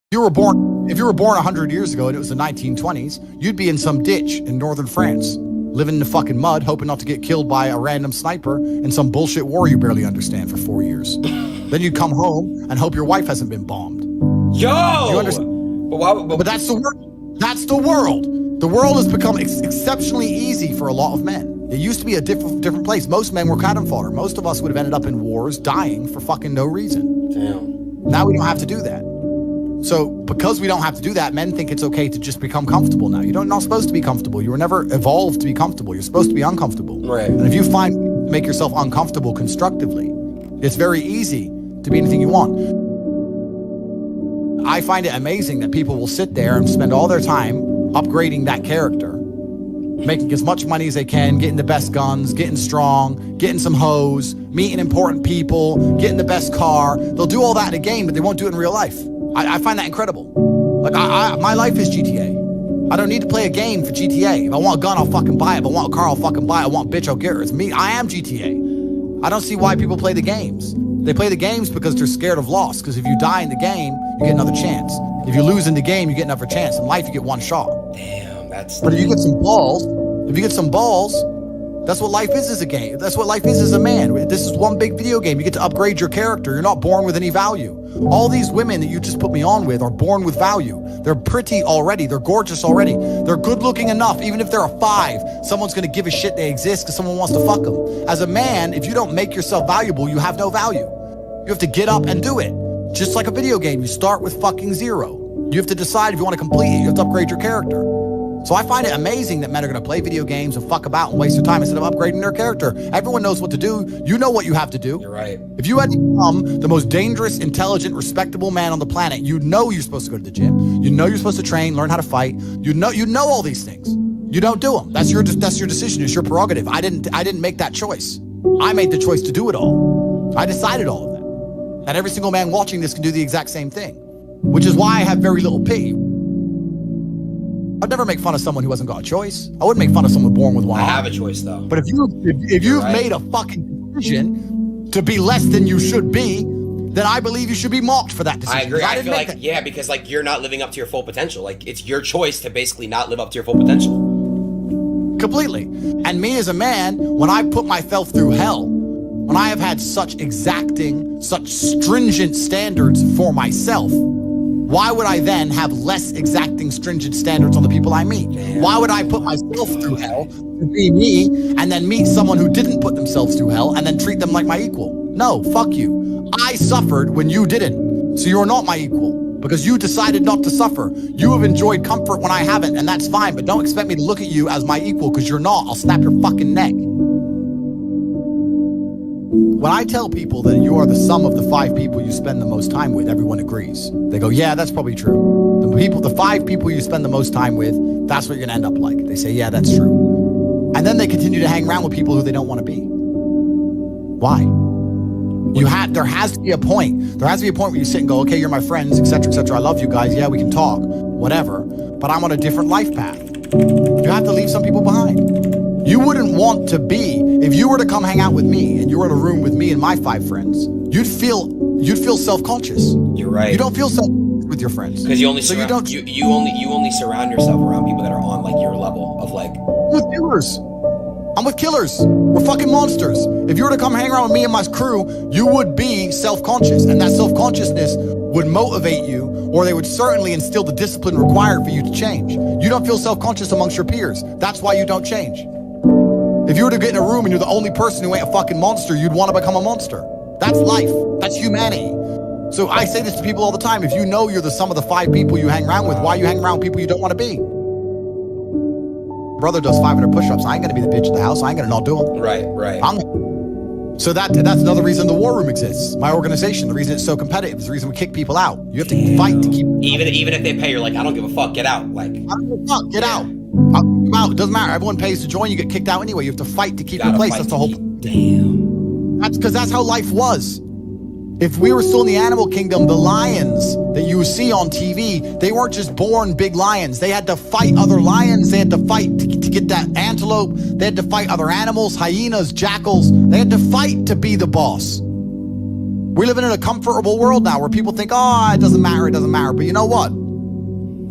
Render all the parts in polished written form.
If you were born 100 years ago and it was the 1920s, you'd be in some ditch in northern France, living in the fucking mud, hoping not to get killed by a random sniper in some bullshit war you barely understand for 4 years. Then you'd come home and hope your wife hasn't been bombed. Yo! You understand? But that's the world. That's the world. The world has become exceptionally easy for a lot of men. It used to be a different place. Most men were cannon fodder. Most of us would have ended up in wars, dying for fucking no reason. Damn. Now we don't have to do that. So because we don't have to do that, men think it's okay to just become comfortable now. You're not supposed to be comfortable. You were never evolved to be comfortable. You're supposed to be uncomfortable. Right. And if you make yourself uncomfortable constructively, it's very easy to be anything you want. I find it amazing that people will sit there and spend all their time upgrading that character, making as much money as they can, getting the best guns, getting strong, getting some hoes, meeting important people, getting the best car. They'll do all that in a game, but they won't do it in real life. I find that incredible. Like, my life is GTA. I don't need to play a game for GTA. If I want a gun, I'll fucking buy it. If I want a car, I'll fucking buy it. I want a bitch, I'll get her. It's me. I am GTA. I don't see why people play the games. They play the games because they're scared of loss. Because if you die in the game, you get another chance. If you lose in the game, you get another chance. In life, you get one shot. Damn, that's... But if you get some balls, that's what life is as a game. That's what life is as a man. This is one big video game. You get to upgrade your character. You're not born with any value. All these women that you just put me on with are born with value. They're pretty already. They're gorgeous already. They're good looking enough. Even if they're a 5, someone's going to give a shit they exist because someone wants to fuck them. As a man, if you don't make yourself valuable, you have no value. You have to get up and do it. Just like a video game, you start with fucking 0. You have to decide if you want to complete it. You have to upgrade your character. So I find it amazing that men are going to play video games and fuck about and waste their time instead of upgrading their character. Everyone knows what to do. You know what you have to do. You're right. If you had to become the most dangerous, intelligent, respectable man on the planet, you know you're supposed to go to the gym. You know you're supposed to train, learn how to fight. You know all these things. You don't do them. That's your decision. It's your prerogative. I didn't make that choice. I made the choice to do it all. I decided all of that. And every single man watching this can do the exact same thing, which is why I have very little pity. I'd never make fun of someone who hasn't got a choice. I wouldn't make fun of someone born with one I arm. have a choice, though. But if you've made a fucking decision to be less than you should be, then I believe you should be mocked for that decision. I agree. I feel like, yeah, because like you're not living up to your full potential. Like it's your choice to basically not live up to your full potential. Completely. And me as a man, when I put myself through hell, when I have had such exacting, such stringent standards for myself, why would I then have less exacting, stringent standards on the people I meet? Damn. Why would I put myself through hell to be me and then meet someone who didn't put themselves through hell and then treat them like my equal? No, fuck you. I suffered when you didn't. So you're not my equal because you decided not to suffer. You have enjoyed comfort when I haven't, and that's fine, but don't expect me to look at you as my equal because you're not. I'll snap your fucking neck. When I tell people that you are the sum of the 5 people you spend the most time with, everyone agrees. They go, yeah, that's probably true. The 5 people you spend the most time with, that's what you're gonna end up like. They say, yeah, that's true. And then they continue to hang around with people who they don't want to be. Why? There has to be a point. There has to be a point where you sit and go, okay, you're my friends, etc., etc. I love you guys. Yeah, we can talk, whatever. But I'm on a different life path. You have to leave some people behind. You wouldn't want to be, if you were to come hang out with me and you were in a room with me and my 5 friends, you'd feel self-conscious. You're right. You don't feel self-conscious with your friends. Because you only surround yourself around people that are on like your level of like. With killers. I'm with killers. We're fucking monsters. If you were to come hang around with me and my crew, you would be self-conscious, and that self-consciousness would motivate you, or they would certainly instill the discipline required for you to change. You don't feel self-conscious amongst your peers. That's why you don't change. If you were to get in a room and you're the only person who ain't a fucking monster, you'd want to become a monster. That's life. That's humanity. So I say this to people all the time. If you know you're the sum of the 5 people you hang around with, why you hang around with people you don't want to be? Brother does 500 push-ups. I ain't gonna be the bitch at the house. I ain't gonna not do them. Right. So that's another reason the war room exists. My organization, the reason it's so competitive, is the reason we kick people out. You have to fight to keep. Even if they pay, you're like, I don't give a fuck. Get out. Like, I don't give a fuck. Get out. Out. It doesn't matter. Everyone pays to join. You get kicked out anyway. You have to fight to keep your place. That's the whole. Damn. That's because that's how life was. If we were still in the animal kingdom, the lions that you see on TV, they weren't just born big lions. They had to fight other lions. They had to fight to get that antelope. They had to fight other animals, hyenas, jackals. They had to fight to be the boss. We live in a comfortable world now where people think, oh, it doesn't matter, it doesn't matter. But you know what?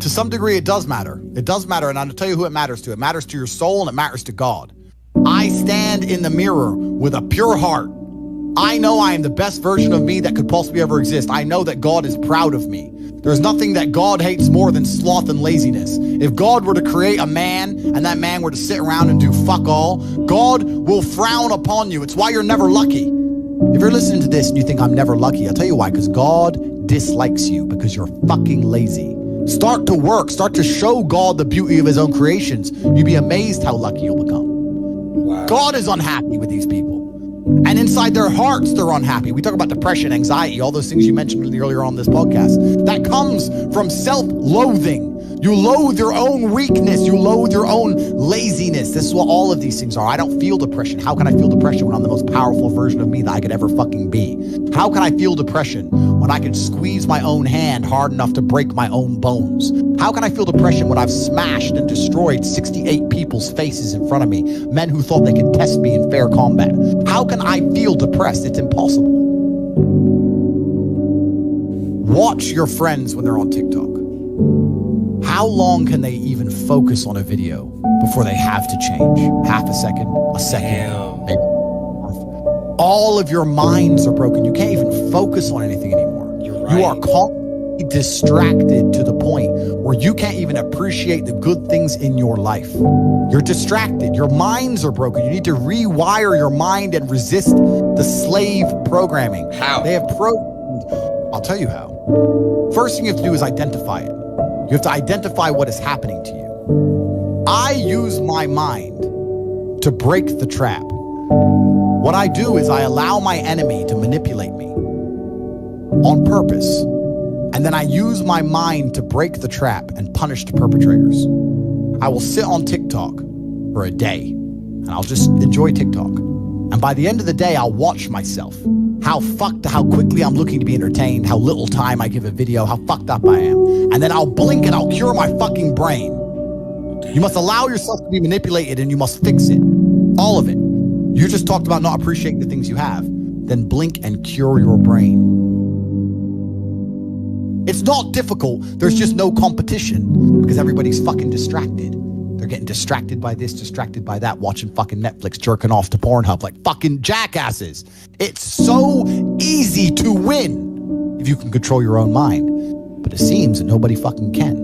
To some degree, it does matter. It does matter, and I'll tell you who it matters to. It matters to your soul, and it matters to God. I stand in the mirror with a pure heart. I know I am the best version of me that could possibly ever exist. I know that God is proud of me. There's nothing that God hates more than sloth and laziness. If God were to create a man and that man were to sit around and do fuck all, God will frown upon you. It's why you're never lucky. If you're listening to this and you think I'm never lucky, I'll tell you why, because God dislikes you because you're fucking lazy. Start to work. Start to show God the beauty of his own creations. You'd be amazed how lucky you'll become. Wow. God is unhappy with these people. And inside their hearts, they're unhappy. We talk about depression, anxiety, all those things you mentioned earlier on this podcast. That comes from self-loathing. You loathe your own weakness. You loathe your own laziness. This is what all of these things are. I don't feel depression. How can I feel depression when I'm the most powerful version of me that I could ever fucking be? How can I feel depression when I can squeeze my own hand hard enough to break my own bones? How can I feel depression when I've smashed and destroyed 68 people's faces in front of me, men who thought they could test me in fair combat? How can I feel depressed? It's impossible. Watch your friends when they're on TikTok. How long can they even focus on a video before they have to change? Half a second, a second. Maybe. All of your minds are broken. You can't even focus on anything anymore. You're right. You are constantly distracted to the point where you can't even appreciate the good things in your life. You're distracted. Your minds are broken. You need to rewire your mind and resist the slave programming. How? They have I'll tell you how. First thing you have to do is identify it. You have to identify what is happening to you. I use my mind to break the trap. What I do is I allow my enemy to manipulate me on purpose. And then I use my mind to break the trap and punish the perpetrators. I will sit on TikTok for a day and I'll just enjoy TikTok. And by the end of the day, I'll watch myself. How quickly I'm looking to be entertained, how little time I give a video, how fucked up I am. And then I'll blink and I'll cure my fucking brain. You must allow yourself to be manipulated and you must fix it. All of it. You just talked about not appreciating the things you have. Then blink and cure your brain. It's not difficult. There's just no competition because everybody's fucking distracted. They're getting distracted by this, distracted by that, watching fucking Netflix, jerking off to Pornhub like fucking jackasses. It's so easy to win if you can control your own mind. But it seems that nobody fucking can.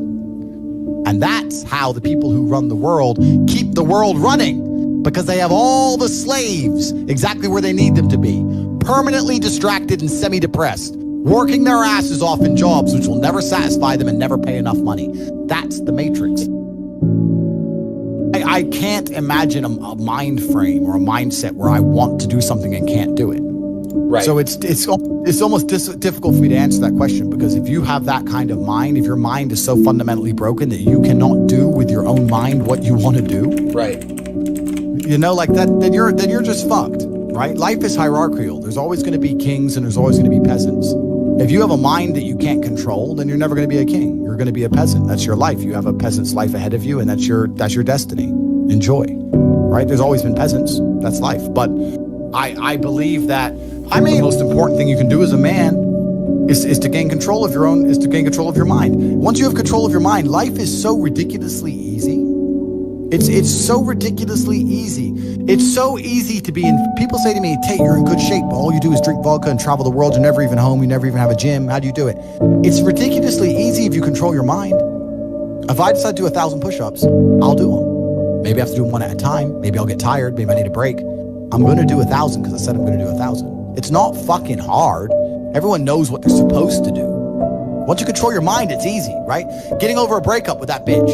And that's how the people who run the world keep the world running, because they have all the slaves exactly where they need them to be, permanently distracted and semi-depressed, working their asses off in jobs which will never satisfy them and never pay enough money. That's the Matrix. I can't imagine a mind frame or a mindset where I want to do something and can't do it. Right. So it's almost difficult for me to answer that question, because if you have that kind of mind, if your mind is so fundamentally broken that you cannot do with your own mind what you want to do, right? You know, like that, then you're just fucked, right? Life is hierarchical. There's always going to be kings and there's always going to be peasants. If you have a mind that you can't control, then you're never going to be a king. You're going to be a peasant. That's your life. You have a peasant's life ahead of you, and that's your destiny. Enjoy, right? There's always been peasants. That's life. But I believe that the most important thing you can do as a man is to gain control of your mind. Once you have control of your mind, life is so ridiculously easy. It's so ridiculously easy. It's so easy to be in. People say to me, Tate, you're in good shape, but all you do is drink vodka and travel the world. You're never even home. You never even have a gym. How do you do it? It's ridiculously easy if you control your mind. If I decide to do 1,000 push-ups, I'll do them. Maybe I have to do them one at a time. Maybe I'll get tired. Maybe I need a break. I'm going to do 1,000 because I said I'm going to do 1,000. It's not fucking hard. Everyone knows what they're supposed to do. Once you control your mind, it's easy, right? Getting over a breakup with that bitch.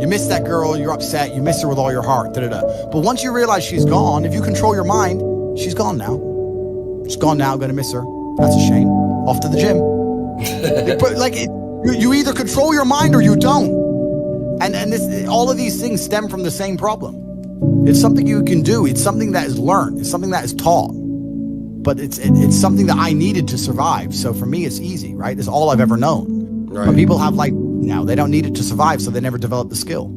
You miss that girl, you're upset, you miss her with all your heart, da-da-da. But once you realize she's gone, if you control your mind, she's gone now. She's gone now, I'm gonna miss her. That's a shame. Off to the gym. You either control your mind or you don't. And all of these things stem from the same problem. It's something you can do. It's something that is learned. It's something that is taught. But it's something that I needed to survive. So for me, it's easy, right? It's all I've ever known. Right. But people have they don't need it to survive, so they never develop the skill.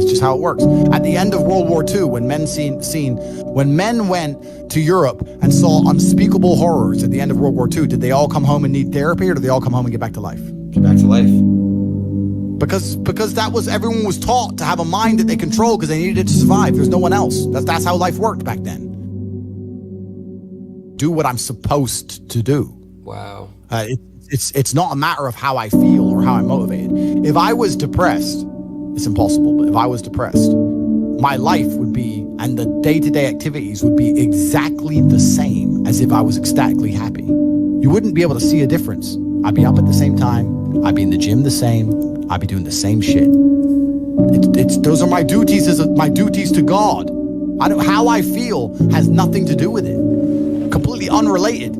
That's just how it works. At the end of World War II, when men went to Europe and saw unspeakable horrors at the end of World War II, did they all come home and need therapy, or did they all come home and get back to life? Get back to life. Because that was, everyone was taught to have a mind that they control because they needed it to survive. There's no one else. That's how life worked back then. Do what I'm supposed to do. Wow. It's not a matter of how I feel or how I'm motivated. If I was depressed, it's impossible, but if I was depressed, my life would be, and the day-to-day activities would be exactly the same as if I was ecstatically happy. You wouldn't be able to see a difference. I'd be up at the same time. I'd be in the gym the same. I'd be doing the same shit. Those are my duties to God. How I feel has nothing to do with it. Completely unrelated.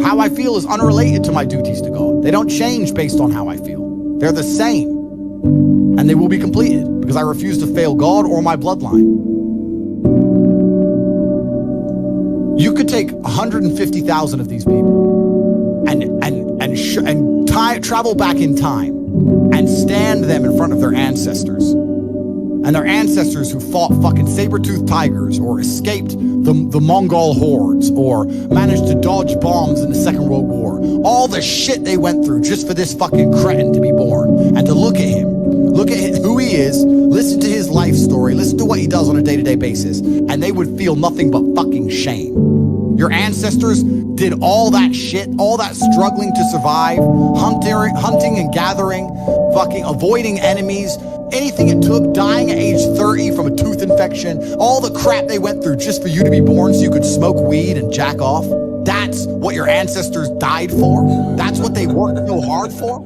How I feel is unrelated to my duties to God. They don't change based on how I feel. They're the same. And they will be completed because I refuse to fail God or my bloodline. You could take 150,000 of these people and travel back in time and stand them in front of their ancestors. And their ancestors who fought fucking saber-toothed tigers or escaped the Mongol hordes or managed to dodge bombs in the Second World War. All the shit they went through just for this fucking cretin to be born. And to look at him, who he is, listen to his life story, listen to what he does on a day-to-day basis, and they would feel nothing but fucking shame. Your ancestors did all that shit, all that struggling to survive, hunting and gathering, fucking avoiding enemies, anything it took, dying at age 30 from a tooth infection, all the crap they went through just for you to be born so you could smoke weed and jack off. That's what your ancestors died for. That's what they worked so hard for.